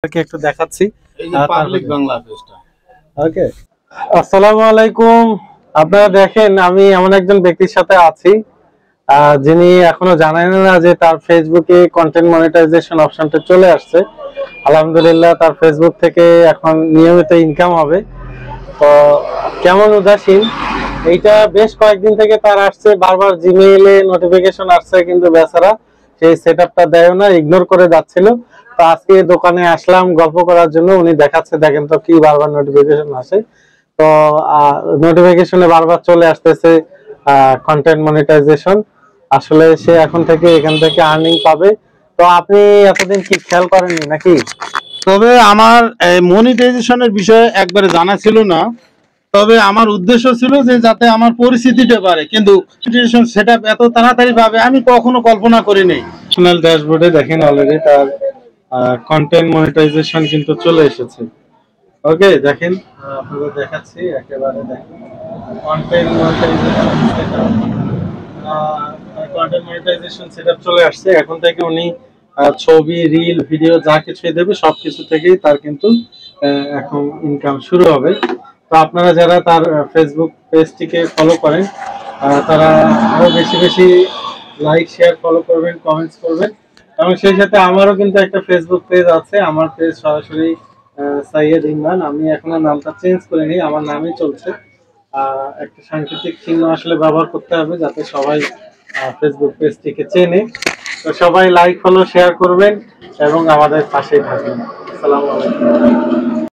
একটু দেখাচ্ছি। এই যে পাবলিক বাংলা পেজটা। ওকে, আসসালামু আলাইকুম। আপনারা দেখেন আমি এমন একজন ব্যক্তির সাথে আছি যিনি এখনো জানেন না যে তার ফেসবুকে কন্টেন্ট মনিটাইজেশন অপশনটা চলে আসছে। আলহামদুলিল্লাহ তার ফেসবুক থেকে এখন নিয়মিত ইনকাম হবে। তো কেমন উদাসীন, এইটা বেশ কয়েকদিন থেকে তার আসছে, বারবার জিমেইলে নোটিফিকেশন আসছে, কিন্তু বেচারা সেই সেটআপটা দেয় না, ইগনোর করে যাচ্ছিল। তো আজকে দোকানে আসলাম গল্প করার জন্য। উনি দেখাচ্ছে, দেখেন তো কি বারবার নোটিফিকেশন আসে। তো নোটিফিকেশনে বারবার চলে আসতেছে কন্টেন্ট মনিটাইজেশন। আসলে সে এখন থেকে এখান থেকে আর্নিং পাবে। তো আপনি এতদিন কি খেয়াল করেননি নাকি? তবে আমার মনিটাইজেশনের বিষয়ে একবারে জানা ছিল না। তবে আমার উদ্দেশ্য ছিল যে যাতে আমার পরিস্থিতিটা বাড়ে, কিন্তু মনিটাইজেশন সেটআপ এত তাড়াতাড়ি পাবে আমি কখনো কল্পনা করিনি। ন্যাশনাল ড্যাশবোর্ডে দেখেন অলরেডি তার কন্টেন্ট মনিটাইজেশন কিন্তু চলে এসেছে। ওকে, দেখেন আপনাদের দেখাচ্ছি, একেবারে দেখেন কন্টেন্ট মনিটাইজেশন সেটআপ চলে আসছে। এখন থেকে উনি ছবি, রিল, ভিডিও যা কিছুই দেবে সবকিছু থেকেই তার কিন্তু এখন ইনকাম শুরু হবে। তো আপনারা যারা তার ফেসবুক পেজটিকে ফলো করেন তারা আরো বেশি বেশি লাইক, শেয়ার, ফলো করবেন, কমেন্টস করবেন। এবং সেই সাথে আমারও কিন্তু একটা ফেসবুক পেজ আছে। আমার পেজ সরাসরি সাইয়েদ ইমরান। আমি এখনো নামটা চেঞ্জ করিনি, আমার নামই চলছে। একটা সাংকেতিক চিহ্ন আসলে ব্যবহার করতে হবে যাতে সবাই ফেসবুক পেজটিকে চেনে। তো সবাই লাইক, ফলো, শেয়ার করবেন এবং আমাদের পাশেই থাকবেন। আসসালামু আলাইকুম।